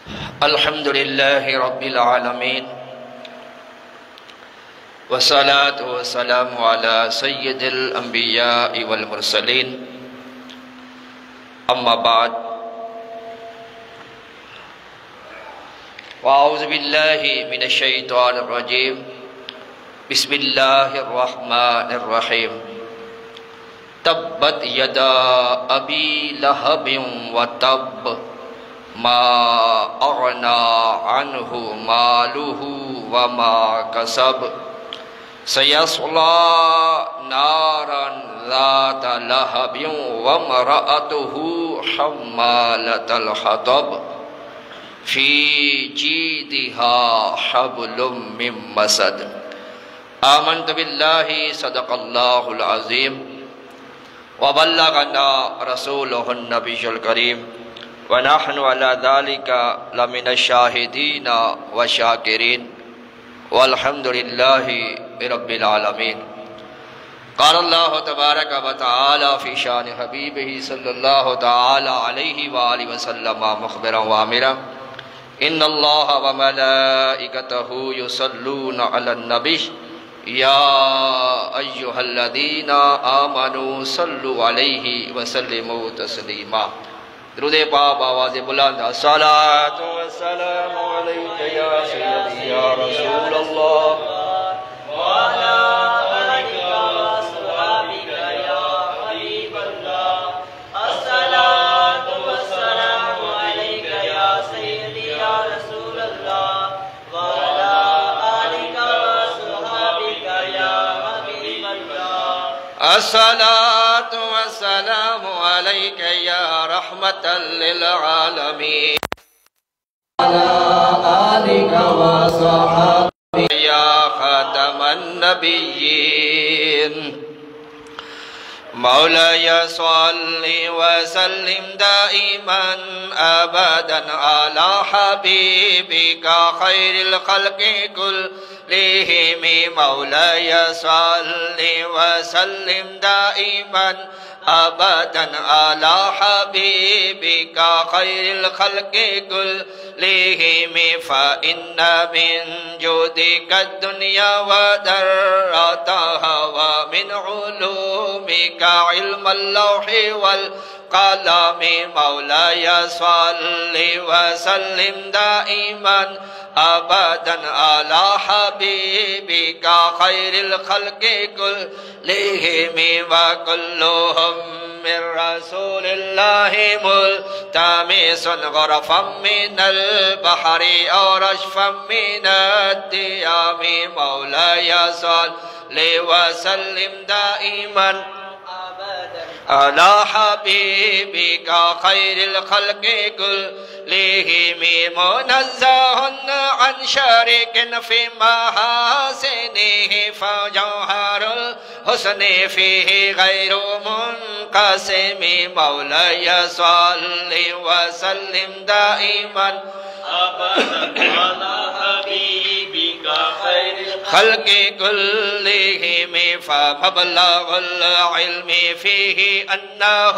الحمد لله رب العالمين والصلاة والسلام على سيد الأنبياء والمرسلين أما بعد وأعوذ بالله من الشيطان الرجيم بسم الله الرحمن الرحيم تبت يدا أبي لهب وتب ما أغنى عنه ماله وما كسب سيصلى نارا ذات لهب وامرأته حمالة الحطب في جيدها حبل من مسد آمنت بالله صدق الله العظيم وبلغنا رسوله النبي الكريم ونحن على ذلك لمن الشاهدين والشاكرين والحمد لله رب العالمين قال الله تبارك وتعالى في شان حبيبه صلى الله تعالى عليه وآله وسلم مخبرا وآمرا إن الله وملائكته يصلون على النبي يا أيها الذين آمنوا صلوا عليه وسلموا تسليما درود پاک آواز بلند الصلاة والسلام عليك يا سيدي يا رسول الله وعلى آلك وأصحابك يا حبيب الله الصلاة والسلام عليك يا سيدي يا رسول الله وعلى آلك وأصحابك يا حبيب الله الصلاة والسلام عليك يا رحمة للعالمين على آلك وصحبك يا خاتم النبيين مولاي صل وسلم دائما أبدا على حبيبك خير الخلق كلهم مولاي صل وسلم دائما أبدا على حبيبك خير الخلق كلهم فإن من جودك الدنيا ودرتها ومن علومك علم اللوح والقلم مولاي صل وسلم دائما أبدا على حبيبك خير الخلق كلهم وكلهم من رسول الله ملتمس غرفا من البحر أو رشفا من الديام مولاي صل وسلم دائما على حبيبك خير الخلق كلهم منزه عن شريك في محاسنه فجوهر الحسن فيه غير منقسم مولاي صل وسلم دائما أبدا على حبيبك خير الخلق كلهم فمبلغ العلم فيه أنه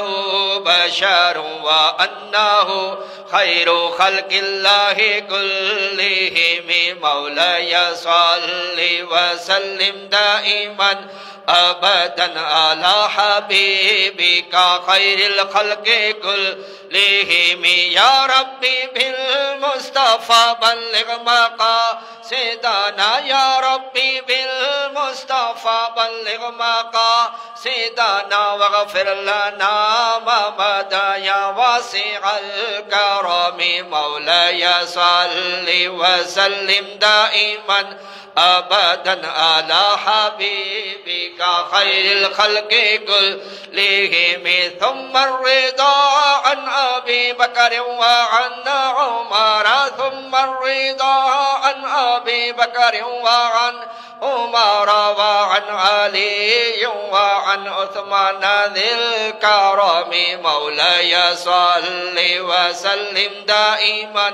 بشر وأنه خير خلق الله كلهم مولاي صل وسلم دائما أبدا على حبيبك خير الخلق كلهم يا ربي بالمصطفى بلغ مقاصدنا يا ربي بالمصطفى بلغ مقاصدنا واغفر لنا ما مدى يا واسع الكرم مولاي صل وسلم دائما أبدا على حبيبك خير الخلق كلهم ثم الرضا عن أبي بكر وعن عمر ثم الرضا عن أبي بكر وعن عمر وعن علي وعن عثمان ذي الكرم مولاي صل وسلم دائما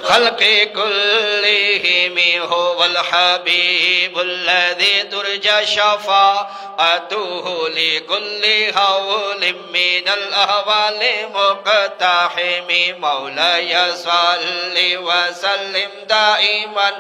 خلق كلهم هو الحبيب الذي ترجى شفاعته لكل هول من الأهوال مقتحم مولاي صل وسلم دائما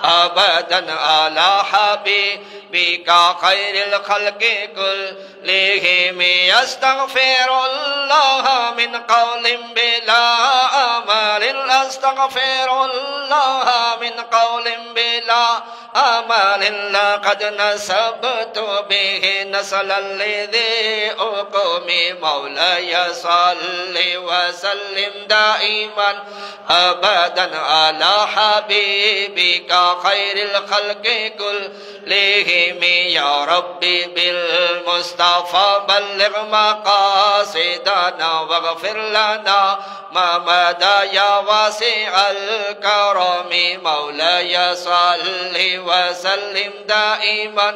أبدا على حبيبك خير الخلق كلهم يستغفر الله من قول بلا أمل أستغفر الله من قول بلا أمل لقد نسبت به نسلا لذي أقوم مولاي صل وسلم دائما أبدا على حبيبك خير الخلق كلهم يا ربي بالمصطفى بلغ مقاصدنا واغفر لنا ما مدى يا واسع الكرم مولاي صل وسلم دائما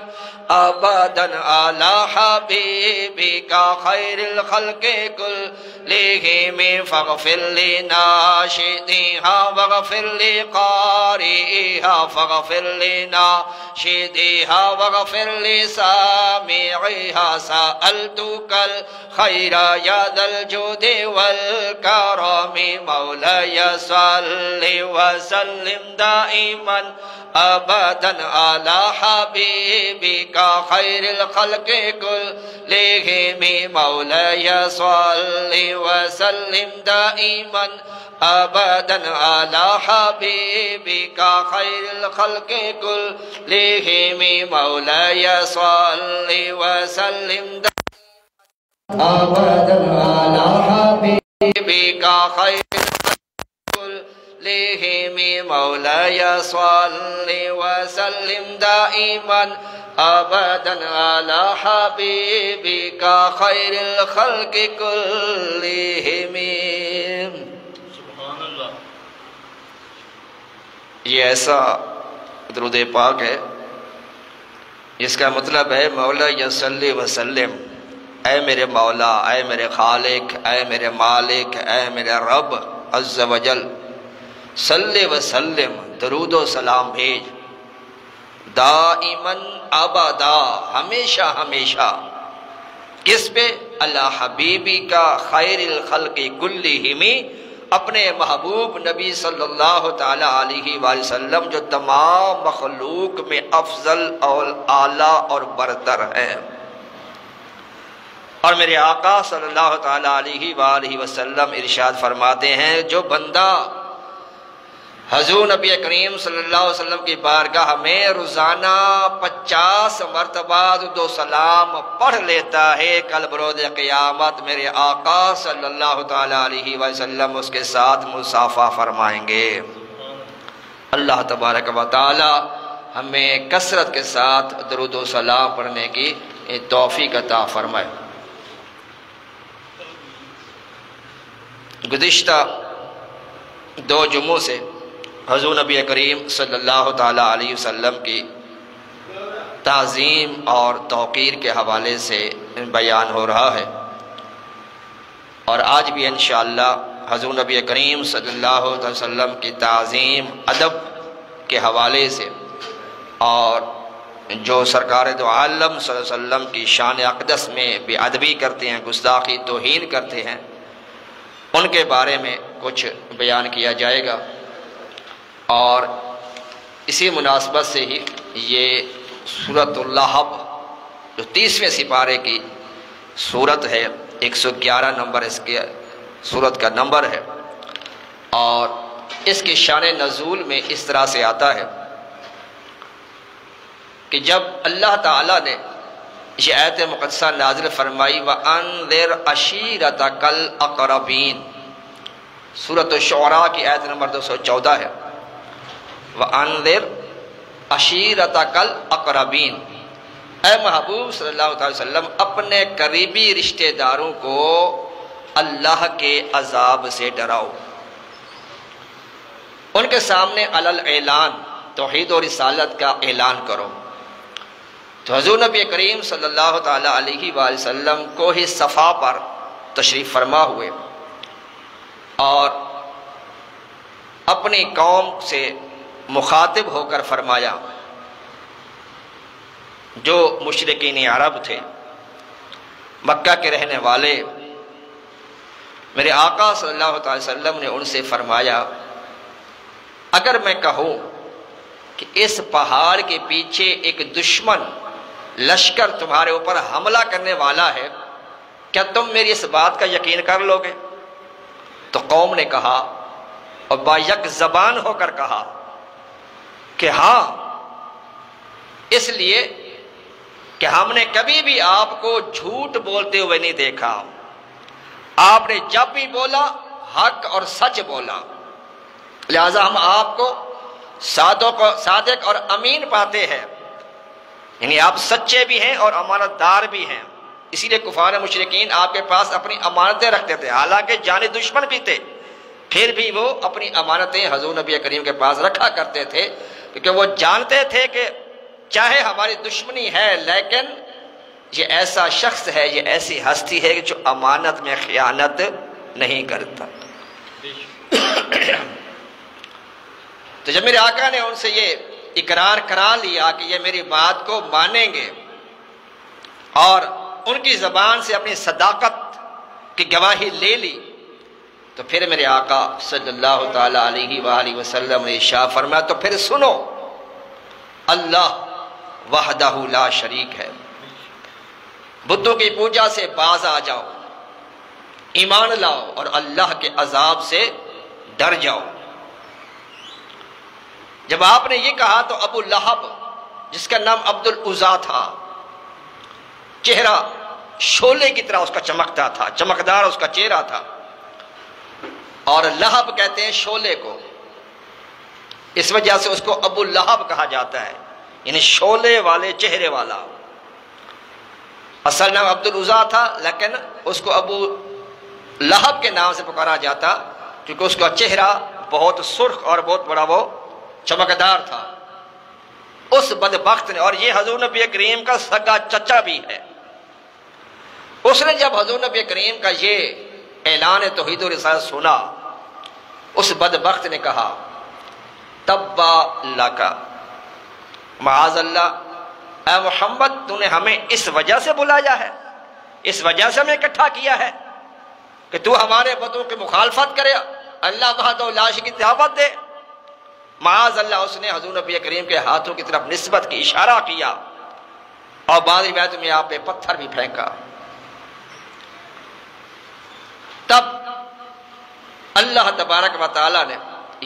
أبدا على حبيبك خير الخلق كلهم فاغفر لناشدها واغفر لقارئها فاغفر لناشدها واغفر لسامعها سألتك الخير يا ذا الجود والكرم مولاي صل وسلم دائما أبدا على حبيبك خير الخلق كلهم مولاي صل وسلم دائما أبدا على حبيبك خير الخلق كلهم مولاي صل وسلم أبدا على حبيبك خير كلهم مولاي صل وسلم دائما أبدا على حبيبك خير الخلق كلهم. یہ ایسا درود پاک ہے جس کا مطلب ہے مولا یا صلی وسلم، اے میرے مولا، اے میرے خالق، اے میرے مالک، اے میرے رب عز و جل، صلی وسلم، درود و سلام بھیج، دائماً ابدا، ہمیشہ ہمیشہ، کس پہ؟ اللہ حبیبی کا خیر الخلق کلہم، اپنے محبوب نبی صلی اللہ تعالیٰ علیہ وآلہ وسلم جو تمام مخلوق میں افضل اور اعلیٰ اور برتر ہے. اور میرے آقا صلی اللہ تعالیٰ علیہ وآلہ وسلم ارشاد فرماتے ہیں جو بندہ حضور نبی کریم صلی اللہ علیہ وسلم کی بارگاہ میں روزانہ 50 مرتبہ درود و سلام پڑھ لیتا ہے، کل بروز قیامت میرے آقا صلی اللہ تعالیٰ علیہ وسلم اس کے ساتھ مصافحہ فرمائیں گے. اللہ تبارک و تعالی ہمیں کثرت کے ساتھ درود و سلام پڑھنے کی توفیق عطا فرمائے. گزشتہ 2 جمعوں سے حضور نبی کریم صلی اللہ تعالیٰ علیہ وسلم کی تعظیم اور توقیر کے حوالے سے بیان ہو رہا ہے، اور آج بھی انشاءاللہ حضور نبی کریم صلی اللہ علیہ وسلم کی تعظیم ادب کے حوالے سے اور جو سرکار دو عالم صلی اللہ علیہ وسلم کی شان اقدس میں بے ادبی کرتے ہیں، گستاخی توہین کرتے ہیں، ان کے بارے میں کچھ بیان کیا جائے گا. اور اسی مناسبت سے ہی یہ سورۃ اللہب جو 30ویں سپارے کی سورت ہے، 111 نمبر اس کے سورت کا نمبر ہے، اور اس کی شان نزول میں اس طرح سے آتا ہے کہ جب اللہ تعالیٰ نے یہ آیت مقدسہ نازل فرمائی وَأَنذِرْ عَشِيرَتَكَ الْأَقْرَبِينَ، سورۃ الشعراء کی آیت نمبر 214 ہے. وَأَنذِرْ عَشِيرَتَكَ الْأَقْرَبِينَ، اے محبوب صلی اللہ علیہ وسلم اپنے قریبی رشتہ داروں کو اللہ کے عذاب سے ڈراؤ، ان کے سامنے علل اعلان توحید و رسالت کا اعلان کرو. تو حضور نبی کریم صلی اللہ تعالیٰ علیہ وآلہ وسلم کوہ صفا پر تشریف فرما ہوئے، اور اپنی قوم سے مخاطب ہو کر فرمایا، جو مشرکین عرب تھے، مکہ کے رہنے والے، میرے آقا صلی اللہ تعالی وسلم نے ان سے فرمایا، اگر میں کہوں کہ اس پہاڑ کے پیچھے ایک دشمن لشکر تمہارے اوپر حملہ کرنے والا ہے، کیا تم میری اس بات کا یقین کر لو گے؟ تو قوم نے کہا اور با یک زبان ہو کر کہا کہ ہاں، اس لیے کہ ہم نے کبھی بھی آپ کو جھوٹ بولتے ہوئے نہیں دیکھا، آپ نے جب بھی بولا حق اور سچ بولا، لہذا ہم آپ کو صادق اور امین پاتے ہیں، یعنی آپ سچے بھی ہیں اور امانت دار بھی ہیں۔ اسی لیے کفار مشرکین آپ کے پاس اپنی امانتیں رکھتے تھے، حالانکہ جانی دشمن بھی تھے، پھر بھی وہ اپنی امانتیں حضور نبی کریم کے پاس رکھا کرتے تھے، کیونکہ وہ جانتے تھے کہ چاہے ہماری دشمنی ہے لیکن یہ ایسا شخص ہے، یہ ایسی ہستی ہے جو امانت میں خیانت نہیں کرتا۔ تو جب میرے آقا نے ان سے یہ اقرار کرا لیا کہ یہ میری بات کو مانیں گے اور ان کی زبان سے اپنی صداقت کی گواہی لے لی، تو پھر میرے آقا صلی اللہ تعالی علیہ وآلہ وسلم نے ارشاد فرمایا، تو پھر سنو، اللہ وحدہ لا شریک ہے، بتوں کی پوجا سے باز آ جاؤ، ایمان لاؤ اور اللہ کے عذاب سے ڈر جاؤ۔ جب آپ نے یہ کہا تو ابو لہب، جس کا نام عبد العزا تھا، چہرہ شعلے کی طرح اس کا چمکتا تھا، چمکدار اس کا چہرہ تھا، اور لہب کہتے ہیں شعلے کو، اس وجہ سے اس کو ابو لہب کہا جاتا ہے، یعنی شعلے والے چہرے والا۔ اصل نام عبد العزا تھا لیکن اس کو ابو لہب کے نام سے پکارا جاتا کیونکہ اس کا چہرہ بہت سرخ اور بہت بڑا وہ چمکدار تھا۔ اس بدبخت نے، اور یہ حضور نبی کریم کا سگا چچا بھی ہے، اس نے جب حضور نبی کریم کا یہ اعلان توحید و رسالت سنا، اس بدبخت نے کہا، تبا لکا، معاذ اللہ، اے محمد تو نے ہمیں اس وجہ سے بلایا ہے، اس وجہ سے ہمیں اکٹھا کیا ہے کہ تو ہمارے بتوں کی مخالفت کرے، اللہ وحدہ لا شریک کی دعوت دے۔ معاذ اللہ، اس نے حضور نبی کریم کے ہاتھوں کی طرف نسبت کی، اشارہ کیا، اور بعض روایتوں میں آپ نے پتھر بھی پھینکا۔ تب اللہ تبارک و تعالی نے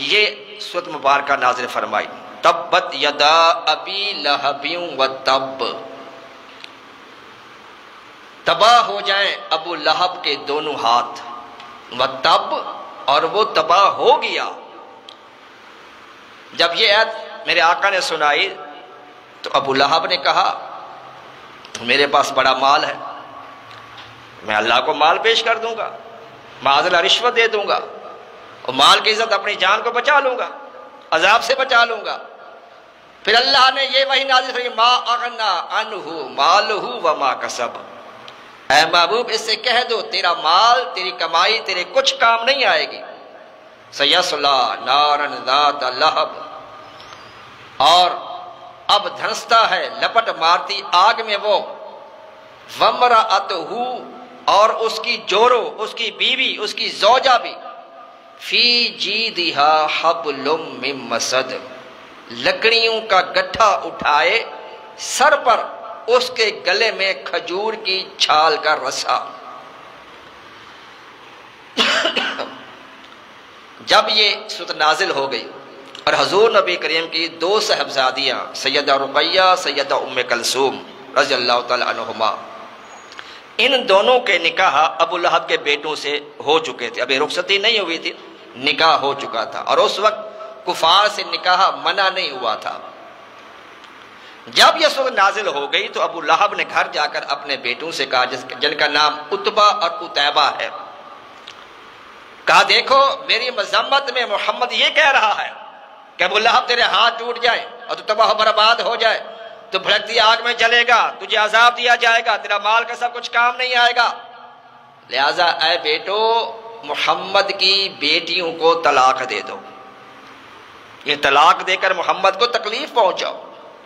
یہ سورۃ مبارکہ نازل فرمائی، تبت یدا ابی لہب و تب، تباہ ہو جائیں ابو لہب کے دونوں ہاتھ، و تب، اور وہ تباہ ہو گیا۔ جب یہ آیت میرے آقا نے سنائی تو ابو لہب نے کہا، میرے پاس بڑا مال ہے، میں اللہ کو مال پیش کر دوں گا، معاذ اللہ رشوت دے دوں گا، اور مال کی عزت اپنی جان کو بچا لوں گا، عذاب سے بچا لوں گا۔ پھر اللہ نے یہ وحی نازل فرمائی، ما اغنا عنہ مالہ وما کسب، اے محبوب اس سے کہہ دو تیرا مال، تیری کمائی تیرے کچھ کام نہیں آئے گی، سیصلی نارا ذات لہب، اور اب دھنستا ہے لپٹ مارتی آگ میں وہ، وامرأتہ، اور اس کی جورو، اس کی بیوی، اس کی زوجہ بھی، فی جیدہا حبل من مسد، لکڑیوں کا گٹھا اٹھائے سر پر، اس کے گلے میں کھجور کی چھال کا رسا۔ جب یہ سورت نازل ہو گئی اور حضور نبی کریم کی دو صاحبزادیاں سیدہ رقیہ، سیدہ ام کلثوم رضی اللہ تعالی عنہما، ان دونوں کے نکاح ابو لہب کے بیٹوں سے ہو چکے تھے، ابھی رخصتی نہیں ہوئی تھی، نکاح ہو چکا تھا، اور اس وقت کفار سے نکاح منع نہیں ہوا تھا۔ جب یہ سورت نازل ہو گئی تو ابو لہب نے گھر جا کر اپنے بیٹوں سے کہا، جن کا نام عتبہ اور عتیبہ ہے، کہا دیکھو میری مذمت میں محمد یہ کہہ رہا ہے کہ ابو لہب تیرے ہاتھ ٹوٹ جائے اور تو تباہ و برباد ہو جائے، تو بھڑکتی آگ میں جلے گا، تجھے عذاب دیا جائے گا، تیرا مال کا سب کچھ کام نہیں آئے گا، لہٰذا اے بیٹو محمد کی بیٹیوں کو طلاق دے دو، یہ طلاق دے کر محمد کو تکلیف پہنچاؤ،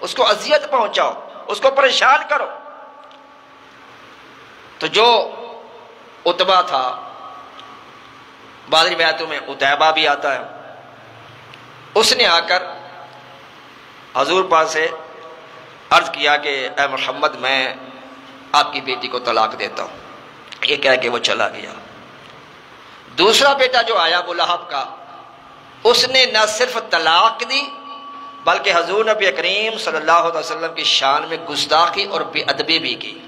اس کو اذیت پہنچاؤ، اس کو پریشان کرو۔ تو جو عتبہ تھا، بعض روایتوں میں عتیبہ بھی آتا ہے، اس نے آ کر حضور پاک سے عرض کیا کہ اے محمد میں آپ کی بیٹی کو طلاق دیتا ہوں، یہ کہہ کے وہ چلا گیا۔ دوسرا بیٹا جو آیا ابو لہب کا، اس نے نہ صرف طلاق دی بلکہ حضور نبی کریم صلی اللہ علیہ وسلم کی شان میں گستاخی اور بے ادبی بھی کی،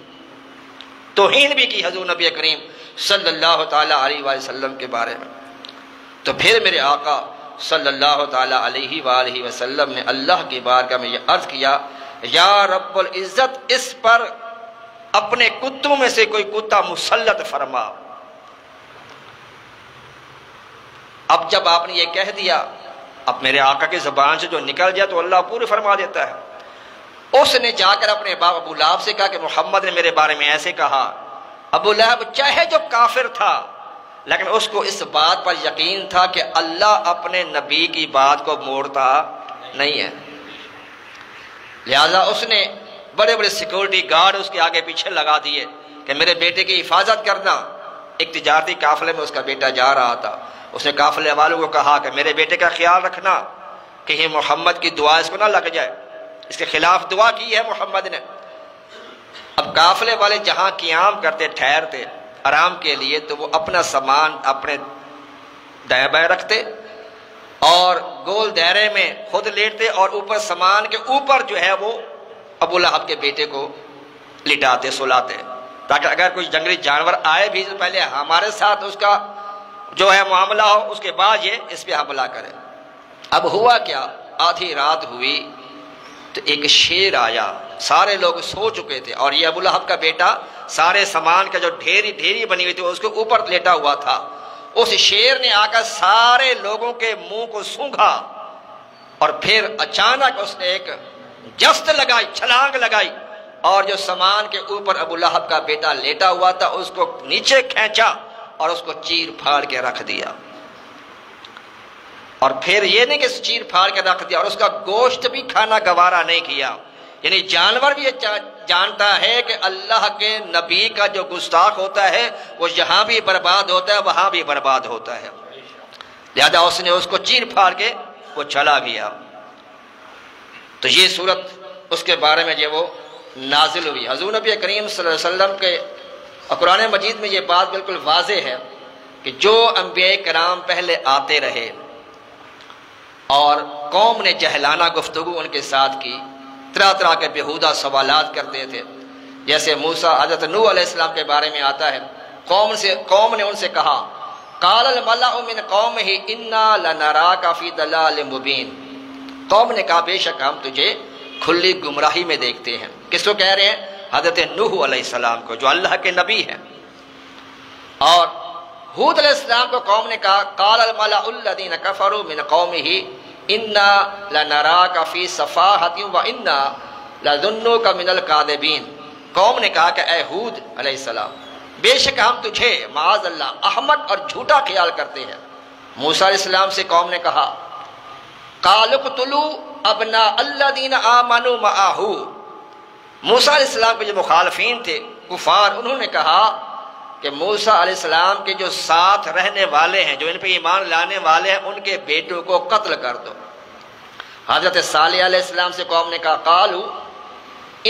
توہین بھی کی حضور نبی کریم صلی اللہ تعالی علیہ وسلم کے بارے میں۔ تو پھر میرے آقا صلی اللہ تعالی علیہ وآلہ وسلم نے اللہ کی بارگاہ میں یہ عرض کیا، یا رب العزت اس پر اپنے کتوں میں سے کوئی کتا مسلط فرما۔ اب جب آپ نے یہ کہہ دیا، اب میرے آقا کی زبان سے جو نکل جائے تو اللہ پوری فرما دیتا ہے۔ اس نے جا کر اپنے باپ ابو لہب سے کہا کہ محمد نے میرے بارے میں ایسے کہا۔ ابو لہب چاہے جو کافر تھا لیکن اس کو اس بات پر یقین تھا کہ اللہ اپنے نبی کی بات کو موڑتا نہیں ہے، لہذا اس نے بڑے بڑے سیکورٹی گارڈ اس کے آگے پیچھے لگا دیے کہ میرے بیٹے کی حفاظت کرنا۔ ایک تجارتی قافلے میں اس کا بیٹا جا رہا تھا، اس نے قافلے والوں کو کہا کہ میرے بیٹے کا خیال رکھنا کہ یہ محمد کی دعا اس کو نہ لگ جائے، اس کے خلاف دعا کی ہے محمد نے۔ اب قافلے والے جہاں قیام کرتے ٹھہرتے آرام کے لیے تو وہ اپنا سامان اپنے دائیں بائیں رکھتے اور گول دائرے میں خود لیٹتے اور اوپر سامان کے اوپر جو ہے وہ ابو لہب کے بیٹے کو لٹاتے سلاتے، تاکہ اگر کوئی جنگلی جانور آئے بھی تو پہلے ہمارے ساتھ اس کا جو ہے معاملہ ہو، اس کے بعد یہ اس پہ حملہ کرے۔ اب ہوا کیا، آدھی رات ہوئی تو ایک شیر آیا، سارے لوگ سو چکے تھے اور یہ ابو لہب کا بیٹا سارے سامان کا جو ڈھیری بنی ہوئی تھی اس کے اوپر لیٹا ہوا تھا۔ اس شیر نے آ کر سارے لوگوں کے منہ کو سونگھا اور پھر اچانک اس نے ایک جست لگائی، چھلانگ لگائی اور جو سامان کے اوپر ابو لہب کا بیٹا لیٹا ہوا تھا اس کو نیچے کھینچا اور اس کو چیر پھاڑ کے رکھ دیا۔ اور پھر یہ نہیں کہ چیر پھاڑ کے رکھ دیا اور اس کا گوشت بھی کھانا گوارا نہیں کیا، یعنی جانور بھی یہ جانتا ہے کہ اللہ کے نبی کا جو گستاخ ہوتا ہے وہ یہاں بھی برباد ہوتا ہے وہاں بھی برباد ہوتا ہے، لہذا اس نے اس کو چیر پھاڑ کے وہ چلا گیا۔ تو یہ صورت اس کے بارے میں جو وہ نازل ہوئی۔ حضور نبی کریم صلی اللہ علیہ وسلم کے قرآن مجید میں یہ بات بالکل واضح ہے کہ جو انبیاء کرام پہلے آتے رہے اور قوم نے جہلانہ گفتگو ان کے ساتھ کی، طرح طرح کے بیہودہ سوالات کرتے تھے، جیسے موسیٰ حضرت نوح علیہ السلام کے بارے میں آتا ہے، قوم نے ان سے کہا قال الملأ من قومه انا لنراک فی ضلال مبین، قوم نے کہا بے شک ہم تجھے کھلی گمراہی میں دیکھتے ہیں۔ کس کو کہہ رہے ہیں؟ حضرت نوح علیہ السلام کو جو اللہ کے نبی ہیں۔ اور ہود علیہ السلام کو قوم نے کہا قال الملأ الذین کفروا من قومه انا لنراک فی صفاحۃ وانا لظنک من الکاذبین، قوم نے کہا کہ اے ہود علیہ السلام بے شک ہم تجھے معاذ اللہ احمق اور جھوٹا خیال کرتے ہیں۔ موسیٰ علیہ السلام سے قوم نے کہا قالوا اقتلوا ابناء الذین آمنوا معہ، موسیٰ علیہ السلام کے جو مخالفین تھے کفار، انہوں نے کہا کہ موسیٰ علیہ السلام کے جو ساتھ رہنے والے ہیں، جو ان پہ ایمان لانے والے ہیں، ان کے بیٹوں کو قتل کر دو۔ حضرت صالح علیہ السلام سے قوم نے کہا قالوا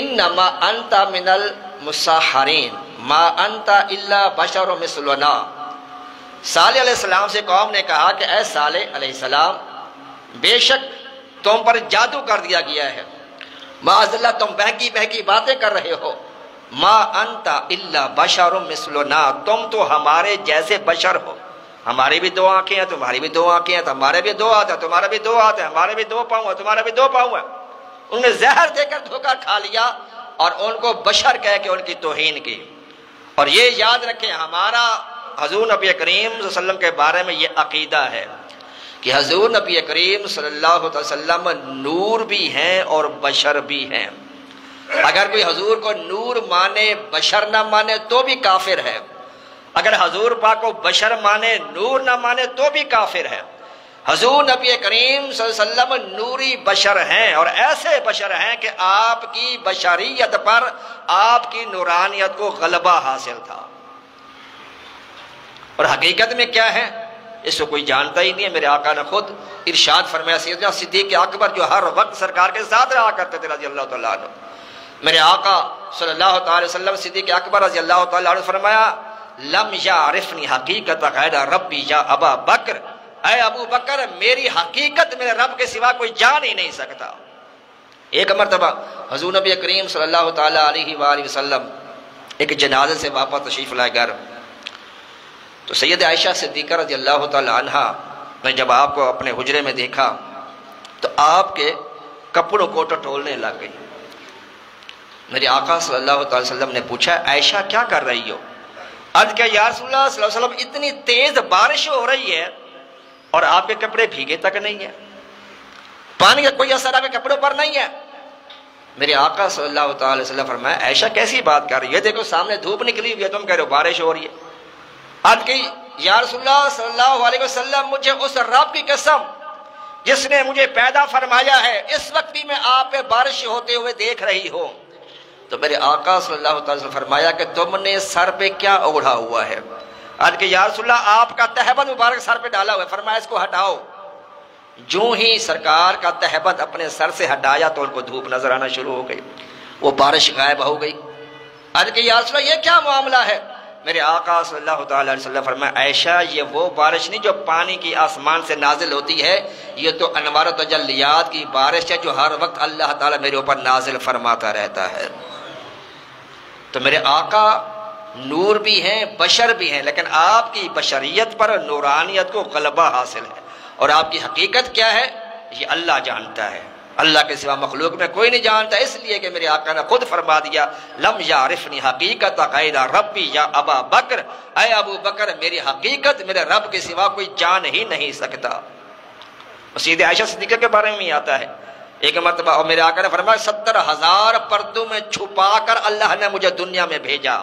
انما انت من المسحرین ما انت الا بشر مثلنا، صالح علیہ السلام سے قوم نے کہا کہ اے صالح علیہ السلام بے شک تم پر جادو کر دیا گیا ہے، معاذ اللہ تم بہکی باتیں کر رہے ہو، ما انت الا بشر مثلنا، تم تو ہمارے جیسے بشر ہو، ہماری بھی دو آنکھیں ہیں تمہاری بھی دو آنکھیں ہیں، ہمارے بھی دو ہاتھ ہیں تمہارے بھی دو ہاتھ ہیں، ہمارے بھی دو پاؤں ہیں تمہارے بھی دو پاؤں ہیں۔ انہوں نے زہر دے کر دھوکہ کھا لیا اور ان کو بشر کہہ کے ان کی توہین کی۔ اور یہ یاد رکھیں ہمارا حضور نبی کریم صلی اللہ علیہ وسلم کے بارے میں یہ عقیدہ ہے کہ حضور نبی کریم صلی اللہ علیہ وسلم نور بھی ہیں اور بشر بھی ہیں۔ اگر کوئی حضور کو نور مانے بشر نہ مانے تو بھی کافر ہے، اگر حضور پاک کو بشر مانے، نور نہ مانے تو بھی کافر ہے۔ حضور نبی کریم صلی اللہ علیہ وسلم نوری بشر ہیں، اور ایسے بشر ہیں کہ آپ کی بشریت پر آپ کی نورانیت کو غلبہ حاصل تھا۔ اور حقیقت میں کیا ہے اس کو کوئی جانتا ہی نہیں ہے۔ میرے آقا نے خود ارشاد فرمایا، سیدنا صدیق اکبر جو ہر وقت سرکار کے ساتھ رہا کرتے تھے رضی اللہ تعالیٰ عنہ، میرے آقا صلی اللہ تعالی وسلم صدیق اکبر رضی اللہ تعالیٰ عنہ فرمایا، لم یعرفنی حقیقت غیر ربی یا ابا بکر، اے ابو بکر میری حقیقت میرے رب کے سوا کوئی جان ہی نہیں سکتا۔ ایک مرتبہ حضور نبی کریم صلی اللہ تعالی علیہ وآلہ وسلم ایک جنازے سے واپس تشریف لائے گھر، تو سید عائشہ صدیقہ رضی اللہ تعالی عنہ نے جب آپ کو اپنے حجرے میں دیکھا تو آپ کے کپڑوں کو ٹٹولنے لگ گئی۔ میرے آقا صلی اللہ تعالی وسلم نے پوچھا، عائشہ کیا کر رہی ہو؟ عرض کیا، یا رسول اللہ صلی اللہ علیہ وسلم اتنی تیز بارش ہو رہی ہے اور آپ کے کپڑے بھیگے تک نہیں ہیں، پانی کا کوئی اثر آپ کے کپڑوں پر نہیں ہے۔ میرے آقا صلی اللہ تعالی وسلم فرمایا، عائشہ کیسی بات کر رہی ہے، دیکھو سامنے دھوپ نکلی ہوئی ہے، تم کہہ رہے ہو بارش ہو رہی ہے۔ عرض کی، یا رسول اللہ صلی اللہ علیہ وسلم مجھے اس رب کی قسم جس نے مجھے پیدا فرمایا ہے، اس وقت بھی میں آپ پہ بارش ہوتے ہوئے دیکھ رہی ہوں۔ تو میرے آقا صلی اللہ تعالی وسلم فرمایا کہ تم نے سر پہ کیا اوڑھا ہوا ہے؟ عرض کی، یا رسول اللہ آپ کا تہبند مبارک سر پہ ڈالا ہوا ہے۔ فرمایا اس کو ہٹاؤ۔ جو ہی سرکار کا تہبند اپنے سر سے ہٹایا تو ان کو دھوپ نظر آنا شروع ہو گئی، وہ بارش غائب ہو گئی۔ عرض کی، یا رسول اللہ یہ کیا معاملہ ہے؟ میرے آقا صلی اللہ تعالی علیہ وسلم فرمایا، عائشہ یہ وہ بارش نہیں جو پانی کی آسمان سے نازل ہوتی ہے، یہ تو انوار و تجلیات کی بارش ہے جو ہر وقت اللہ تعالیٰ میرے اوپر نازل فرماتا رہتا ہے۔ تو میرے آقا نور بھی ہیں، بشر بھی ہیں، لیکن آپ کی بشریت پر نورانیت کو غلبہ حاصل ہے، اور آپ کی حقیقت کیا ہے یہ اللہ جانتا ہے، اللہ کے سوا مخلوق میں کوئی نہیں جانتا، اس لیے کہ میرے آقا نے خود فرما دیا، لم یعرفنی حقیقت غیر ربی یا ابا بکر، اے ابو بکر میری حقیقت میرے رب کے سوا کوئی جان ہی نہیں سکتا۔ سید عائشہ صدیقہ کے بارے میں ہی آتا ہے، ایک مرتبہ اور میرے آقا نے فرمایا، 70,000 پردوں میں چھپا کر اللہ نے مجھے دنیا میں بھیجا۔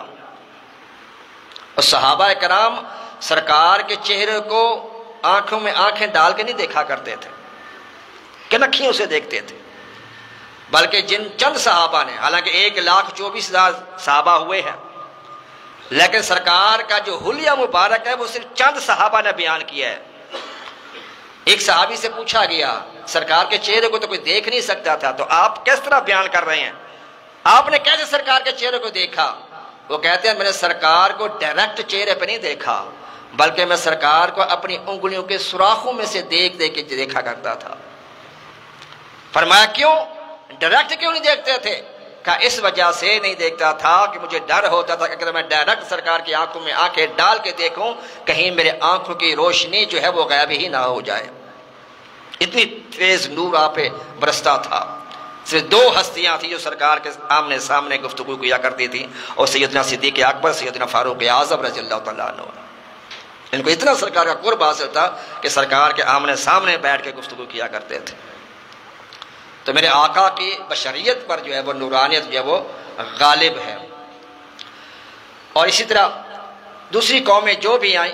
اور صحابہ کرام سرکار کے چہرے کو آنکھوں میں آنکھیں ڈال کے نہیں دیکھا کرتے تھے کہ نکھیوں سے دیکھتے تھے، بلکہ جن چند صحابہ نے، حالانکہ 1,24,000 صحابہ ہوئے ہیں، لیکن سرکار کا جو حلیہ مبارک ہے وہ صرف چند صحابہ نے بیان کیا ہے۔ ایک صحابی سے پوچھا گیا، سرکار کے چہرے کو تو کوئی دیکھ نہیں سکتا تھا، تو آپ کس طرح بیان کر رہے ہیں، آپ نے کیسے سرکار کے چہرے کو دیکھا؟ وہ کہتے ہیں میں نے سرکار کو ڈائریکٹ چہرے پہ نہیں دیکھا، بلکہ میں سرکار کو اپنی انگلیوں کے سوراخوں میں سے دیکھ کے دیکھا کرتا تھا۔ فرمایا کیوں ڈائریکٹ کیوں نہیں دیکھتے تھے؟ کہا اس وجہ سے نہیں دیکھتا تھا کہ مجھے ڈر ہوتا تھا کہ اگر میں ڈائریکٹ سرکار کی آنکھوں میں آنکھیں ڈال کے دیکھوں کہیں میرے آنکھوں کی روشنی جو ہے وہ غائب ہی نہ ہو جائے۔ اتنی تیز نور آپ پہ برستا تھا۔ صرف 2 ہستیاں تھیں جو سرکار کے آمنے سامنے گفتگو کیا کرتی تھی، اور سیدنا صدیق اکبر، سیدنا فاروق اعظم رضی اللہ تعالیٰ عنہ۔ ان کو اتنا سرکار کا قرب حاصل تھا کہ سرکار کے آمنے سامنے بیٹھ کے گفتگو کیا کرتے تھے۔ تو میرے آقا کی بشریت پر جو ہے وہ نورانیت جو ہے وہ غالب ہے۔ اور اسی طرح دوسری قومیں جو بھی آئیں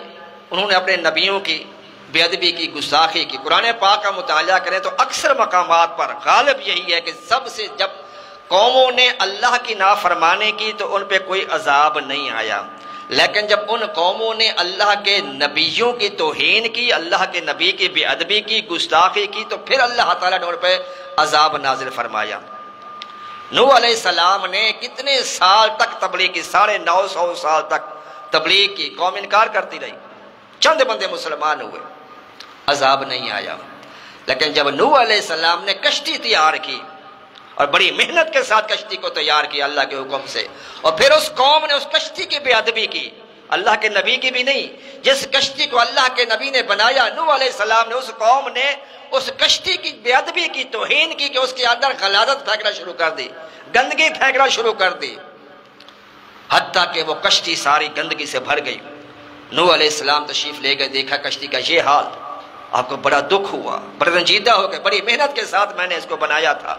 انہوں نے اپنے نبیوں کی بے ادبی کی، گستاخی کی۔ قرآن پاک کا مطالعہ کریں تو اکثر مقامات پر غالب یہی ہے کہ سب سے جب قوموں نے اللہ کی نافرمانی کی تو ان پہ کوئی عذاب نہیں آیا، لیکن جب ان قوموں نے اللہ کے نبیوں کی توہین کی، اللہ کے نبی کی بے ادبی کی، گستاخی کی، تو پھر اللہ تعالیٰ نے ان پہ عذاب نازل فرمایا۔ نوح علیہ السلام نے کتنے سال تک تبلیغ کی، 950 سال تک تبلیغ کی، قوم انکار کرتی رہی، چند بندے مسلمان ہوئے، عذاب نہیں آیا۔ لیکن جب نوح علیہ السلام نے کشتی تیار کی اور بڑی محنت کے ساتھ کشتی کو تیار کیا اللہ کے حکم سے، اور پھر اس قوم نے اس کشتی کی بے ادبی کی، اللہ کے نبی کی بھی نہیں، جس کشتی کو اللہ کے نبی نے بنایا، نوح علیہ السلام نے، اس قوم نے اس کشتی کی بے ادبی کی، توہین کی، کہ اس کے اندر غلاظت پھینکنا شروع کر دی، گندگی پھینکنا شروع کر دی، حتیٰ کہ وہ کشتی ساری گندگی سے بھر گئی۔ نوح علیہ السلام تشریف لے گئے، دیکھا کشتی کا یہ حال، آپ کو بڑا دکھ ہوا، بڑا رنجیدہ ہو گئے، بڑی محنت کے ساتھ میں نے اس کو بنایا تھا،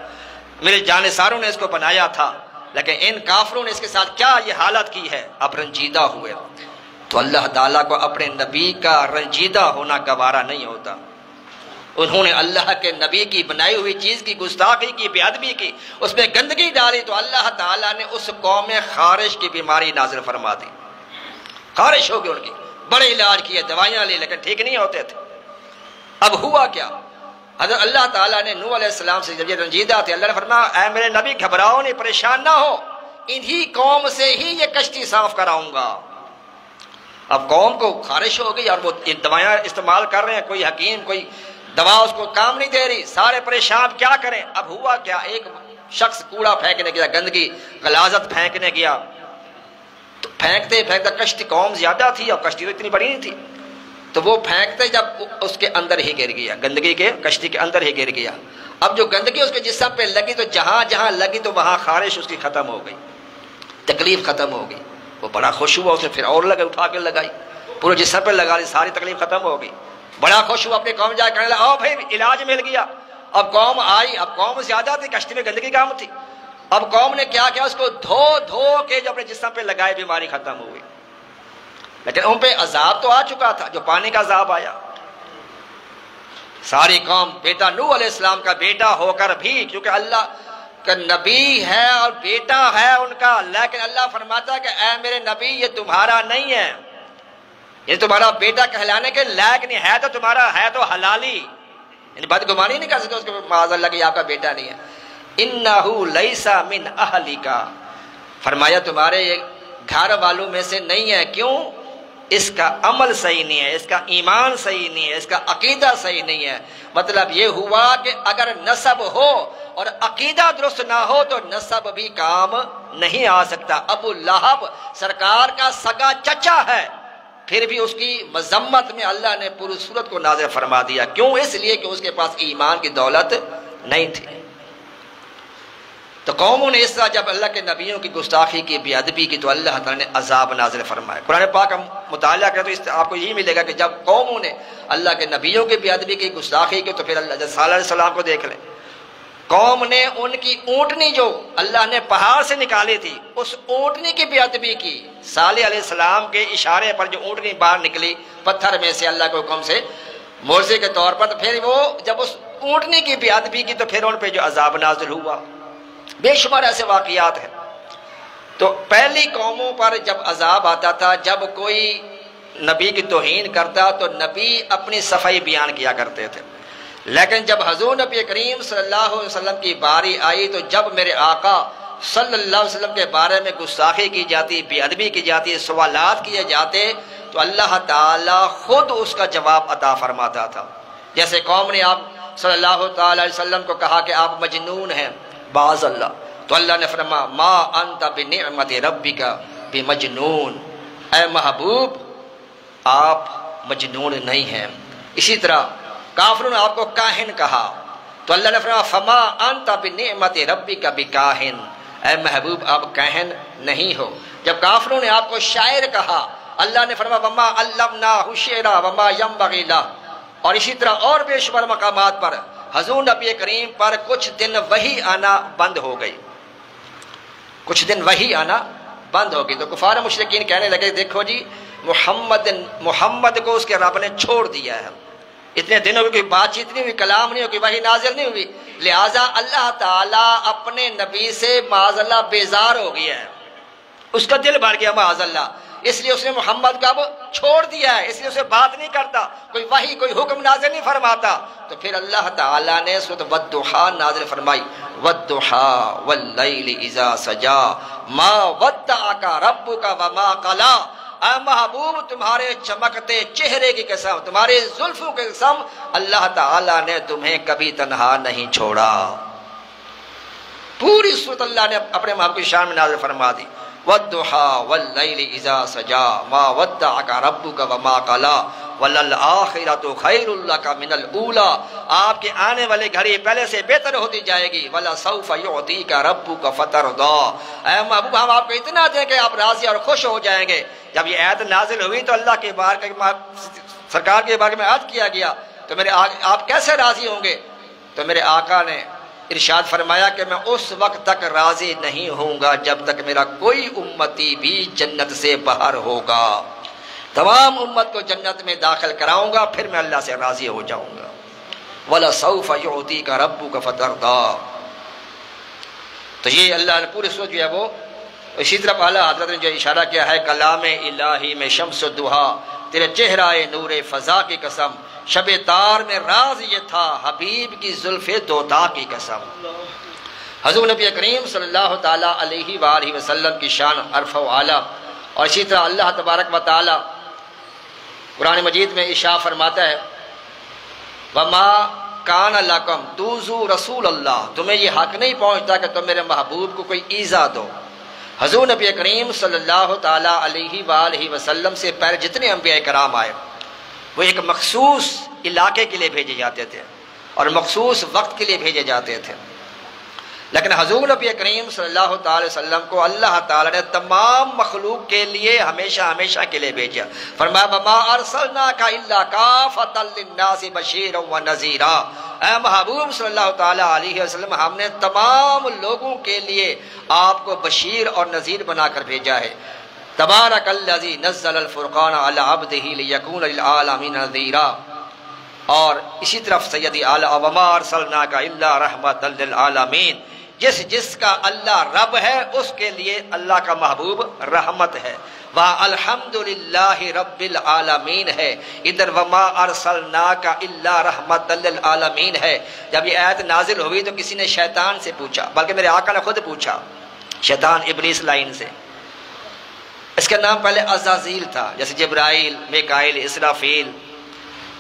میرے جانثاروں نے اس کو بنایا تھا، لیکن ان کافروں نے اس کے ساتھ کیا یہ حالت کی ہے، آپ رنجیدہ ہوئے۔ تو اللہ تعالیٰ کو اپنے نبی کا رنجیدہ ہونا گوارا نہیں ہوتا۔ انہوں نے اللہ کے نبی کی بنائی ہوئی چیز کی گستاخی کی، بے ادبی کی، اس میں گندگی ڈالی، تو اللہ تعالیٰ نے اس قوم میں خارش کی بیماری نازل فرما دی۔ خارش ہو گئی ان کی، بڑے علاج کیے، دوائیاں لی، لیکن ٹھیک نہیں ہوتے تھے۔ اب ہوا کیا؟ حضرت اللہ تعالیٰ نے نوح علیہ السلام سے جب یہ رنجیدہ تھے، اللہ نے فرمایا اے میرے نبی گھبراؤ نہیں، پریشان نہ ہو، انہی قوم سے ہی یہ کشتی صاف کراؤں گا۔ اب قوم کو خارش ہو گئی اور وہ دوائیاں استعمال کر رہے ہیں، کوئی حکیم کوئی دوا اس کو کام نہیں دے رہی، سارے پریشان، کیا کریں؟ اب ہوا کیا؟ ایک شخص کوڑا پھینکنے گیا، گندگی غلاظت پھینکنے گیا، تو پھینکتے پھینکتے کشتی قوم زیادہ تھی اور کشتی تو اتنی بڑی نہیں تھی، تو وہ پھینکتے جب اس کے اندر ہی گر گیا، گندگی کے کشتی کے اندر ہی گر گیا۔ اب جو گندگی اس کے جسم پہ لگی تو جہاں جہاں لگی تو وہاں خارش اس کی ختم ہو گئی، تکلیف ختم ہو گئی۔ وہ بڑا خوش ہوا، اس نے پھر اور لگا اٹھا کے لگائی، پورے جسم پہ لگا لی، ساری تکلیف ختم ہو گئی۔ بڑا خوش ہوا، اپنی قوم جا کے کہنے لگا آؤ بھائی علاج مل گیا۔ اب قوم آئی، اب قوم زیادہ تھی، کشتی میں گندگی کام تھی، اب قوم نے کیا کیا؟ اس کو دھو دھو کے جو اپنے جسم پہ لگائے، بیماری ختم ہو گئی۔ لیکن ان پہ عذاب تو آ چکا تھا، جو پانی کا عذاب آیا۔ ساری قوم، بیٹا نوح علیہ السلام کا بیٹا ہو کر بھی، کیونکہ اللہ کا نبی ہے اور بیٹا ہے ان کا، لیکن اللہ فرماتا ہے کہ اے میرے نبی یہ تمہارا نہیں ہے، یہ تمہارا بیٹا کہلانے کے لائق نہیں ہے، تو تمہارا ہے تو حلالی، یعنی بدگمانی نہیں کر سکتے اس کے معاذ اللہ کہ آپ کا بیٹا نہیں ہے۔ انہو لیس من اہلک، فرمایا تمہارے گھر والوں میں سے نہیں ہے۔ کیوں؟ اس کا عمل صحیح نہیں ہے، اس کا ایمان صحیح نہیں ہے، اس کا عقیدہ صحیح نہیں ہے۔ مطلب یہ ہوا کہ اگر نسب ہو اور عقیدہ درست نہ ہو تو نسب بھی کام نہیں آ سکتا۔ ابو لہب سرکار کا سگا چچا ہے، پھر بھی اس کی مذمت میں اللہ نے پوری صورت کو نازل فرما دیا۔ کیوں؟ اس لیے کہ اس کے پاس ایمان کی دولت نہیں تھی۔ تو قوموں نے اس طرح جب اللہ کے نبیوں کی گستاخی کی، بے ادبی کی، تو اللہ تعالیٰ نے عذاب نازل فرمایا۔ قرآن پاک ہم مطالعہ کریں تو اس آپ کو یہی ملے گا کہ جب قوموں نے اللہ کے نبیوں کی بے ادبی کی، گستاخی کی، تو پھر اللہ صالح علیہ السلام کو دیکھ لیں، قوم نے ان کی اونٹنی جو اللہ نے پہاڑ سے نکالی تھی، اس اونٹنی کی بے ادبی کی۔ صالح علیہ السلام کے اشارے پر جو اونٹنی باہر نکلی پتھر میں سے اللہ کے حکم سے معجزے کے طور پر، تو پھر وہ جب اس اونٹنی کی بے ادبی کی تو پھر ان پہ جو عذاب نازل ہوا۔ بے شمار ایسے واقعات ہیں۔ تو پہلی قوموں پر جب عذاب آتا تھا، جب کوئی نبی کی توہین کرتا تو نبی اپنی صفائی بیان کیا کرتے تھے، لیکن جب حضور نبی کریم صلی اللہ علیہ وسلم کی باری آئی تو جب میرے آقا صلی اللہ علیہ وسلم کے بارے میں گستاخی کی جاتی، بے ادبی کی جاتی، سوالات کیے جاتے، تو اللہ تعالیٰ خود اس کا جواب عطا فرماتا تھا۔ جیسے قوم نے آپ صلی اللہ تعالی علیہ وسلم کو کہا کہ آپ مجنون ہیں باذ اللہ، تو اللہ نے فرمایا ما انت بنعمت ربک بمجنون، اے محبوب آپ مجنون نہیں ہیں۔ اسی طرح کافروں نے آپ کو کاہن کہا، تو اللہ نے فرمایا فما انت بنعمت ربک بکاہن، اے محبوب آپ کاہن نہیں ہو۔ جب کافروں نے آپ کو شاعر کہا، اللہ نے فرمایا وما علمناہ الشعر وما ينبغي له، اور اسی طرح اور بے شمار مقامات پر حضور نبی کریم پر کچھ دن وحی آنا بند ہو گئی، کچھ دن وحی آنا بند ہو گئی۔ تو کفار مشرکین کہنے لگے دیکھو جی محمد کو اس کے رب نے چھوڑ دیا ہے، اتنے دنوں کی کوئی بات چیت نہیں ہوئی، کلام نہیں ہوئی، وحی نازل نہیں ہوئی، لہٰذا اللہ تعالیٰ اپنے نبی سے معاذ اللہ بیزار ہو گیا ہے، اس کا دل بھر گیا معاذ اللہ، اس لیے اس نے محمد کو اب چھوڑ دیا ہے، اس لیے اسے بات نہیں کرتا، کوئی وحی کوئی حکم نازل نہیں فرماتا۔ تو پھر اللہ تعالیٰ نے سورۃ والضحیٰ نازل فرمائی والضحیٰ واللیل اذا سجا ما ودعک ربک وما قلی، اے محبوب تمہارے چمکتے چہرے کی قسم، تمہارے زلفوں کی قسم، اللہ تعالیٰ نے تمہیں کبھی تنہا نہیں چھوڑا۔ پوری سورۃ اللہ نے اپنے محبوب کی شان میں نازل فرما دی، والضحیٰ واللیل اذا سجا ما ودعک ربک وما قلی وللآخرۃ خیر لک من الاولی، آپ کے آنے والے گھڑی پہلے سے بہتر ہوتی جائے گی، ولسوف یعطیک ربک فترضی، اے محبوب ہم آپ کو اتنا دیں کہ آپ راضی اور خوش ہو جائیں گے۔ جب یہ آیت نازل ہوئی تو اللہ کے بارے سرکار کے بارے میں عرض کیا گیا تو میرے آپ کیسے راضی ہوں گے؟ تو میرے آقا نے ارشاد فرمایا کہ میں اس وقت تک راضی نہیں ہوں گا جب تک میرا کوئی امتی بھی جنت سے باہر ہوگا۔ تمام امت کو جنت میں داخل کراؤں گا، پھر میں اللہ سے راضی ہو جاؤں گا۔ وَلَسَوْفَ يُعْطِيكَ رَبُّكَ فَتَرْضَىٰ۔ تو یہ اللہ نے پورے سورج جو ہے وہ اسی طرح اعلیٰ حضرت نے جو اشارہ کیا ہے، کلام الہی میں شمس الضحیٰ، تیرے چہرہ نور فضا کی قسم، شب تار میں راز یہ تھا، حبیب کی زلف دوتا کی قسم۔ حضور نبی کریم صلی اللہ تعالیٰ علیہ وآلہ وسلم کی شان عرف و اعلیٰ، اور اسی طرح اللہ تبارک و تعالیٰ قرآن مجید میں ارشاد فرماتا ہے، وَمَا کان لکم تُؤْذُوا رسول اللہ، تمہیں یہ حق نہیں پہنچتا کہ تم میرے محبوب کو کوئی ایذا دو۔ حضور نبی کریم صلی اللہ تعالیٰ علیہ وآلہ وسلم سے پہلے جتنے انبیاء کرام آئے وہ ایک مخصوص علاقے کے لیے بھیجے جاتے تھے اور مخصوص وقت کے لیے بھیجے جاتے تھے، لیکن حضور نبی کریم صلی اللہ تعالی وسلم کو اللہ تعالیٰ نے تمام مخلوق کے لیے ہمیشہ ہمیشہ کے لیے بھیجا۔ فرمایا وَمَا أَرْسَلْنَاكَ إِلَّا كَافَةً لِلنَّاسِ بَشِيرًا وَنَذِيرًا، اے محبوب صلی اللہ تعالیٰ علیہ وسلم، ہم نے تمام لوگوں کے لیے آپ کو بشیر اور نذیر بنا کر بھیجا ہے۔ تبارک الذی نزل الفرقان علی عبدہ لیکون للعالمین نذیرا، اور اسی طرف سیدی اعلیٰ وما ارسلناک الا رحمۃ للعالمین، جس کا اللہ رب ہے اس کے لیے اللہ کا محبوب رحمت ہے۔ وہاں الحمدللہ رب العالمین ہے، ادھر وما ارسلناک الا رحمۃ للعالمین ہے۔ جب یہ آیت نازل ہوئی تو کسی نے شیطان سے پوچھا، بلکہ میرے آقا نے خود پوچھا، شیطان ابلیس لائن سے۔ اس کا نام پہلے عزازیل تھا، جیسے جبرائیل، میکائیل، اسرافیل،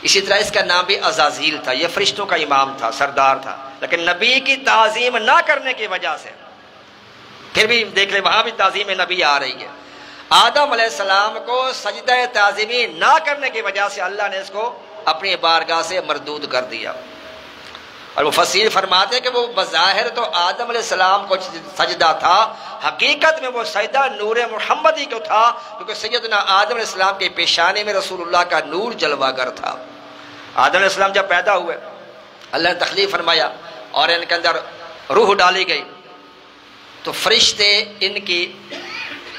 اسی طرح اس کا نام بھی عزازیل تھا۔ یہ فرشتوں کا امام تھا، سردار تھا، لیکن نبی کی تعظیم نہ کرنے کی وجہ سے، پھر بھی دیکھ لیں وہاں بھی تعظیم نبی آ رہی ہے۔ آدم علیہ السلام کو سجدہ تعظیمی نہ کرنے کی وجہ سے اللہ نے اس کو اپنی بارگاہ سے مردود کر دیا، اور مفسر فرماتے ہیں کہ وہ بظاہر تو آدم علیہ السلام کو سجدہ تھا، حقیقت میں وہ سجدہ نور محمدی کو تھا، کیونکہ سیدنا آدم علیہ السلام کے پیشانے میں رسول اللہ کا نور جلوہ گر تھا۔ آدم علیہ السلام جب پیدا ہوئے اللہ نے تخلیق فرمایا اور ان کے اندر روح ڈالی گئی، تو فرشتے ان کی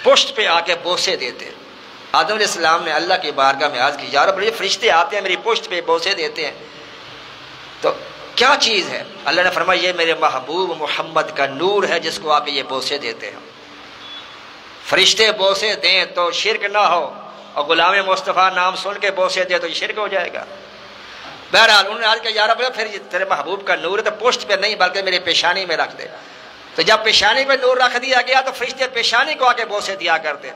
پشت پہ آ کے بوسے دیتے۔ آدم علیہ السلام نے اللہ کی بارگاہ میں عرض کی، یا رب یہ فرشتے آتے ہیں میری پشت پہ بوسے دیتے ہیں، تو کیا چیز ہے؟ اللہ نے فرمایا یہ میرے محبوب محمد کا نور ہے جس کو آ کے یہ بوسے دیتے ہیں۔ فرشتے بوسے دیں تو شرک نہ ہو، اور غلام مصطفیٰ نام سن کے بوسے دے تو یہ شرک ہو جائے گا۔ بہرحال انہوں نے عرض کیا، یا رب پھر تیرے محبوب کا نور ہے تو پشت پہ نہیں بلکہ میرے پیشانی میں رکھ دے۔ تو جب پیشانی پہ نور رکھ دیا گیا تو فرشتے پیشانی کو آ کے بوسے دیا کرتے۔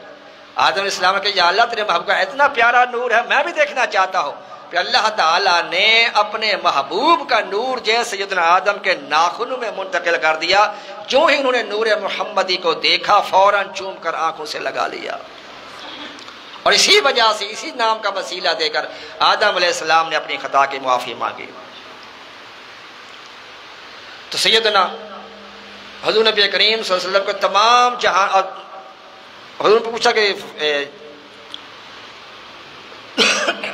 آدم علیہ السلام کہ یا اللہ تیرے محبوب کا اتنا پیارا نور ہے، میں بھی دیکھنا چاہتا ہوں۔ کہ اللہ تعالیٰ نے اپنے محبوب کا نور جیسے سیدنا آدم کے ناخنوں میں منتقل کر دیا، جو ہی انہوں نے نور محمدی کو دیکھا فوراً چوم کر آنکھوں سے لگا لیا، اور اسی وجہ سے اسی نام کا وسیلہ دے کر آدم علیہ السلام نے اپنی خطا کی معافی مانگی۔ تو سیدنا حضور نبی کریم صلی اللہ علیہ وسلم کو تمام جہاں، اور حضور نے پوچھا کہ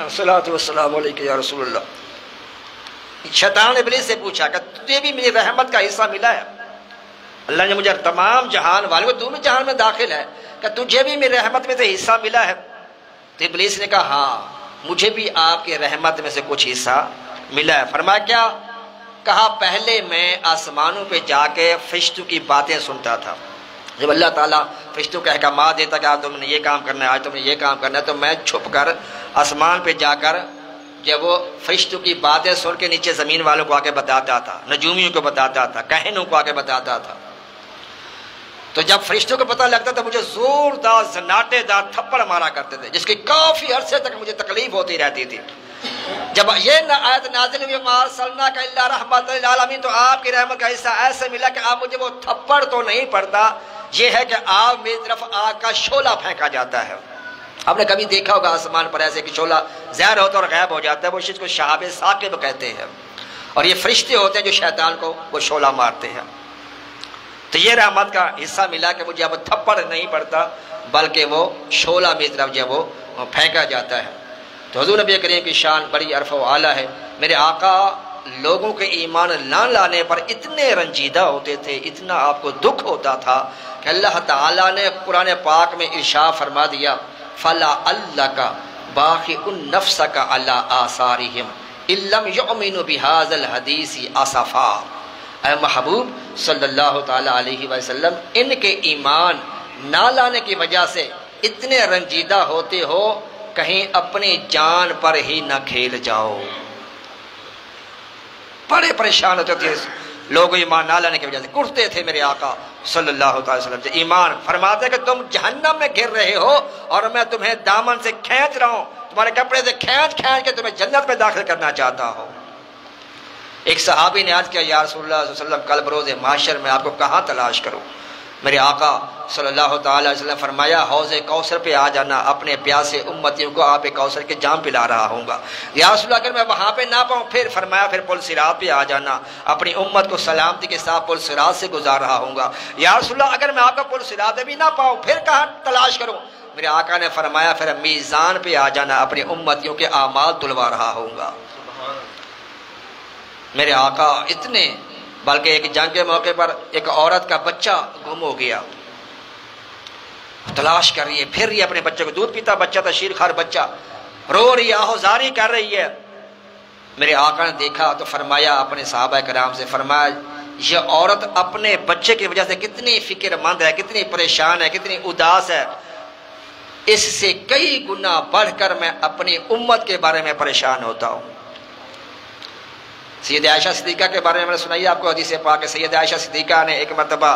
الصلاۃ والسلام علیکہ یا رسول اللہ، شیطان ابلیس سے پوچھا کہ تجھے بھی میری رحمت کا حصہ ملا ہے؟ اللہ نے مجھے تمام جہان والوں کو، تو بھی جہان میں داخل ہے، کہ تجھے بھی میری رحمت میں سے حصہ ملا ہے؟ تو ابلیس نے کہا ہاں مجھے بھی آپ کی رحمت میں سے کچھ حصہ ملا ہے۔ فرمایا کیا؟ کہا پہلے میں آسمانوں پہ جا کے فرشتوں کی باتیں سنتا تھا، جب اللہ تعالیٰ فرشتوں کا احکامات دیتا کہ آج تم نے یہ کام کرنا ہے، آج تم نے یہ کام کرنا ہے، تو میں چھپ کر آسمان پہ جا کر جب وہ فرشتوں کی باتیں سن کے نیچے زمین والوں کو آ کے بتاتا تھا، نجومیوں کو بتاتا تھا، کہنوں کو آ کے بتاتا تھا۔ تو جب فرشتوں کو پتہ لگتا تھا مجھے زوردار زناٹے دار تھپڑ مارا کرتے تھے، جس کی کافی عرصے تک مجھے تکلیف ہوتی رہتی تھی۔ جب یہ آیت نازل ہوئی ما ارسلناک الا رحمۃ للعالمین، تو آپ کی رحمت کا حصہ ایسے ملا کہ آپ مجھے وہ تھپڑ تو نہیں پڑتا، یہ ہے کہ آپ میری طرف آگ کا شعلہ پھینکا جاتا ہے۔ آپ نے کبھی دیکھا ہوگا آسمان پر ایسے کہ شعلہ ظاہر ہوتا ہے اور غائب ہو جاتا ہے، وہ چیز کو شہاب ثاقب کہتے ہیں، اور یہ فرشتے ہوتے ہیں جو شیطان کو وہ شعلہ مارتے ہیں۔ تو یہ رحمت کا حصہ ملا کہ مجھے اب تھپڑ نہیں پڑتا بلکہ وہ شعلہ میری طرف جو وہ پھینکا جاتا ہے۔ تو حضور نبی کریم کی شان بڑی عرف و اعلیٰ ہے۔ میرے آقا لوگوں کے ایمان نہ لانے پر اتنے رنجیدہ ہوتے تھے، اتنا آپ کو دکھ ہوتا تھا کہ اللہ تعالیٰ نے قرآن پاک میں ارشاد فرما دیا فَلَعَلَّكَ باخع نفسک علی آثارہم ان لم یؤمنوا بہذا الحدیث اسفا۔ اے محبوب صلی اللہ تعالی علیہ وسلم، ان کے ایمان نہ لانے کی وجہ سے اتنے رنجیدہ ہوتے ہو، کہیں اپنی جان پر ہی نہ کھیل جاؤ۔ بڑے پریشان ہوتے تھے لوگ ایمان نہ لانے کی وجہ سے، کرتے تھے میرے آقا صلی اللہ علیہ وسلم سے ایمان، فرماتے کہ تم جہنم میں گر رہے ہو اور میں تمہیں دامن سے کھینچ رہا ہوں، تمہارے کپڑے سے کھینچ کھینچ کے تمہیں جنت میں داخل کرنا چاہتا ہوں۔ ایک صحابی نے عرض کیا یا رسول اللہ صلی اللہ علیہ وسلم کل بروز محشر میں آپ کو کہاں تلاش کروں؟ میرے آقا صلی اللہ تعالی علیہ وسلم فرمایا حوض کوثر پہ آ جانا، اپنے پیاسے امتیوں کو آب کوثر کے جام پلا رہا ہوں گا۔ یا رسول اللہ اگر میں وہاں پہ نہ پاؤں، پھر فرمایا پھر پل صراط پہ آ جانا، اپنی امت کو سلامتی کے ساتھ پل صراط سے گزار رہا ہوں گا۔ یا رسول اللہ اگر میں آپ کا پل صراط پہ بھی نہ پاؤں، پھر کہاں تلاش کروں؟ میرے آقا نے فرمایا پھر میزان پہ آ جانا، اپنی امتیوں کے اعمال تلوا رہا ہوں گا۔ میرے آقا اتنے، بلکہ ایک جنگ کے موقع پر ایک عورت کا بچہ گم ہو گیا، تلاش کر رہی ہے، پھر یہ اپنے بچے کو، دودھ پیتا بچہ تھا، شیر خوار بچہ، رو رہی ہے، آہوزاری کر رہی ہے۔ میرے آقا نے دیکھا تو فرمایا اپنے صحابہ کرام سے، فرمایا یہ عورت اپنے بچے کی وجہ سے کتنی فکر مند ہے، کتنی پریشان ہے، کتنی اداس ہے، اس سے کئی گنا بڑھ کر میں اپنی امت کے بارے میں پریشان ہوتا ہوں۔ سید عائشہ صدیقہ کے بارے میں میں نے سنائی آپ کو حدیث پاک ہے۔ سید عائشہ صدیقہ نے ایک مرتبہ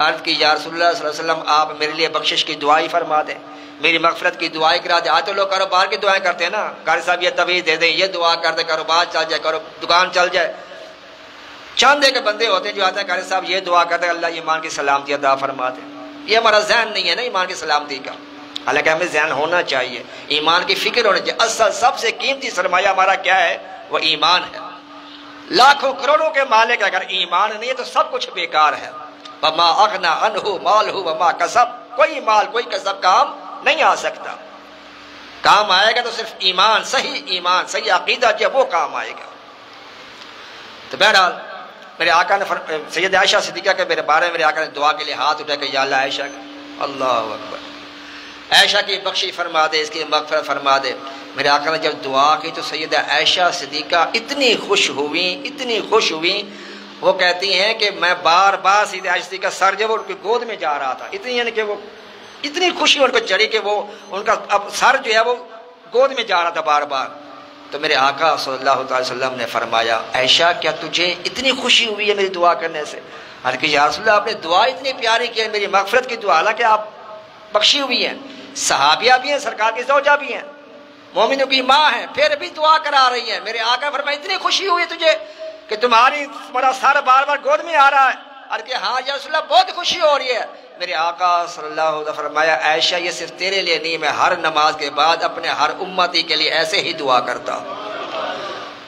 عرض کی یا رسول اللہ صلی اللہ علیہ وسلم آپ میرے لیے بخشش کی دعائی فرما دیں، میری مغفرت کی دعائی کرا دیں۔ آج تو لوگ کاروبار کی دعائیں کرتے ہیں نا، قاری صاحب یہ تویز دے دیں، یہ دعا کر دیں، کاروبار چل جائے، دکان چل جائے۔ چاندے کے بندے ہوتے ہیں جو آتے ہیں قاری صاحب یہ دعا کر دیں اللہ ایمان کی سلامتی عطا فرما دیں۔ یہ ہمارا ذہن نہیں ہے نا ایمان کی سلامتی کا، حالانکہ ہمیں ذہن ہونا چاہیے، ایمان کی فکر ہونی چاہیے۔ اصل سب سے قیمتی سرمایہ ہمارا کیا ہے؟ وہ ایمان ہے۔ لاکھوں کروڑوں کے مالک اگر ایمان نہیں ہے تو سب کچھ بیکار ہے۔ وما اغنى عنہ مالہ وما کسب، کوئی مال کوئی کسب کام نہیں آ سکتا، کام آئے گا تو صرف ایمان، صحیح عقیدہ جب وہ کام آئے گا۔ تو بہرحال میرے آقا نے سید عائشہ صدیقہ کے میرے بارے میں میرے آقا نے دعا کے لیے ہاتھ اٹھا کہ یا اللہ عائشہ اللہ اکبر، عائشہ کی بخشی فرما دے، اس کی مغفرت فرما دے۔ میرے آقا نے جب دعا کی تو سیدہ عائشہ صدیقہ اتنی خوش ہوئی، وہ کہتی ہیں کہ میں بار بار سیدہ عائشہ صدیقہ سر جب ان کی گود میں جا رہا تھا، اتنی یعنی کہ وہ اتنی خوشی ان کو چڑھی کہ وہ ان کا اب سر جو ہے وہ گود میں جا رہا تھا بار بار۔ تو میرے آقا صلی اللہ علیہ وسلم نے فرمایا عائشہ کیا تجھے اتنی خوشی ہوئی ہے میری دعا کرنے سے؟ حالانکہ یا رسول اللہ آپ نے دعا اتنی پیاری کی ہے، میری مغفرت کی دعا، حالانکہ آپ بخشی ہوئی ہیں، صحابیہ بھی ہیں، سرکار کی زوجہ بھی ہیں، مومنوں کی ماں ہیں، پھر بھی دعا کرا رہی ہیں۔ میرے آقا فرمایا اتنی خوشی ہوئی تجھے کہ تمہارا سر بار بار گود میں آ رہا ہے؟ اور کہ ہاں یا رسول اللہ بہت خوشی ہو رہی ہے۔ میرے آقا صلی اللہ علیہ وسلم فرمایا عائشہ یہ صرف تیرے لیے نہیں، میں ہر نماز کے بعد اپنے ہر امتی کے لیے ایسے ہی دعا کرتا ہوں۔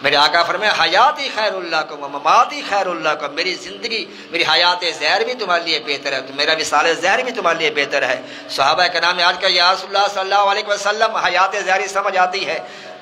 میرے آقا فرمایا حیاتی خیر اللہ کو مماتی خیر اللہ کو، میری زندگی میری حیات زہر بھی تمہارے لیے بہتر ہے، میرا وصال زہر بھی تمہارے لیے بہتر ہے۔ صحابہ کرام نے آج کہا یا رسول اللہ صلی اللہ علیہ وسلم حیات زہری سمجھ آتی ہے،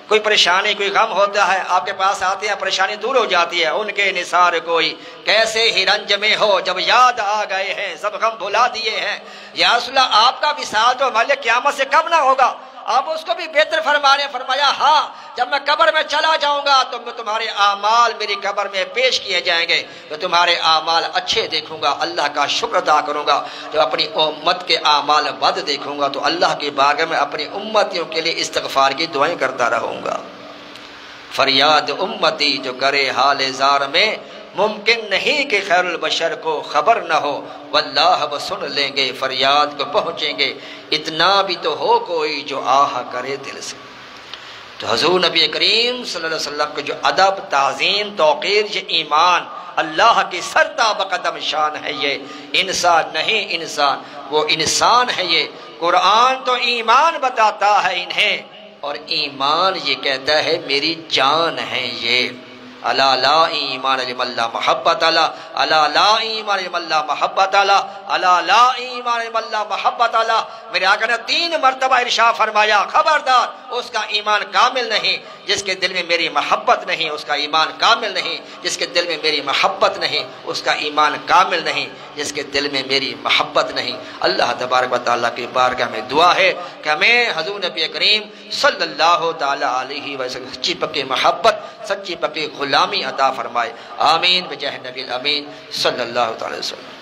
کوئی پریشانی کوئی غم ہوتا ہے آپ کے پاس آتے ہیں، پریشانی دور ہو جاتی ہے، ان کے نثار کوئی کیسے ہی رنج میں ہو جب یاد آ گئے ہیں سب غم بھلا دیے ہیں۔ یا رسول اللہ آپ کا وصال تو ہمارے لیے قیامت سے کب نہ ہوگا، آپ اس کو بھی بہتر فرمایا ہاں جب میں قبر میں چلا جاؤں گا تو تمہارے اعمال میری قبر میں پیش کیے جائیں گے، تو تمہارے اعمال اچھے دیکھوں گا، اللہ کا شکر ادا کروں گا۔ جب اپنی امت کے اعمال بد دیکھوں گا تو اللہ کی بارگاہ میں اپنی امتیوں کے لیے استغفار کی دعائیں کرتا رہوں گا۔ فریاد امتی جو کرے حال زار میں، ممکن نہیں کہ خیر البشر کو خبر نہ ہو، واللہ وہ سن لیں گے فریاد کو پہنچیں گے، اتنا بھی تو ہو کوئی جو آہ کرے دل سے۔ تو حضور نبی کریم صلی اللہ علیہ وسلم کو جو ادب، تعظیم، توقیر، یہ ایمان اللہ کی سرتا بقدم شان ہے، یہ انسان نہیں انسان، وہ انسان ہے۔ یہ قرآن تو ایمان بتاتا ہے انہیں، اور ایمان یہ کہتا ہے میری جان ہے یہ۔ الا لا ایمان لمن لا محبت لا، الا لا ایمان لمن لا محبت لا، الا لا ایمان لمن لا محبت لا۔ میرے آقا نے 3 مرتبہ ارشاد فرمایا خبردار اس کا ایمان کامل نہیں جس کے دل میں میری محبت نہیں اس کا ایمان کامل نہیں، جس کے دل میں میری محبت نہیں اس کا ایمان کامل نہیں، جس کے دل میں میری محبت نہیں۔ اللہ تبارک و تعالیٰ کی بارگاہ میں دعا ہے کہ ہمیں حضور نبی کریم صلی اللہ تعالیٰ علیہ وسلم سچی پکی محبت، سچی پکی غلامی عطا فرمائے۔ آمین بجاہ نبی الامین صلی اللہ تعالیٰ وسلم۔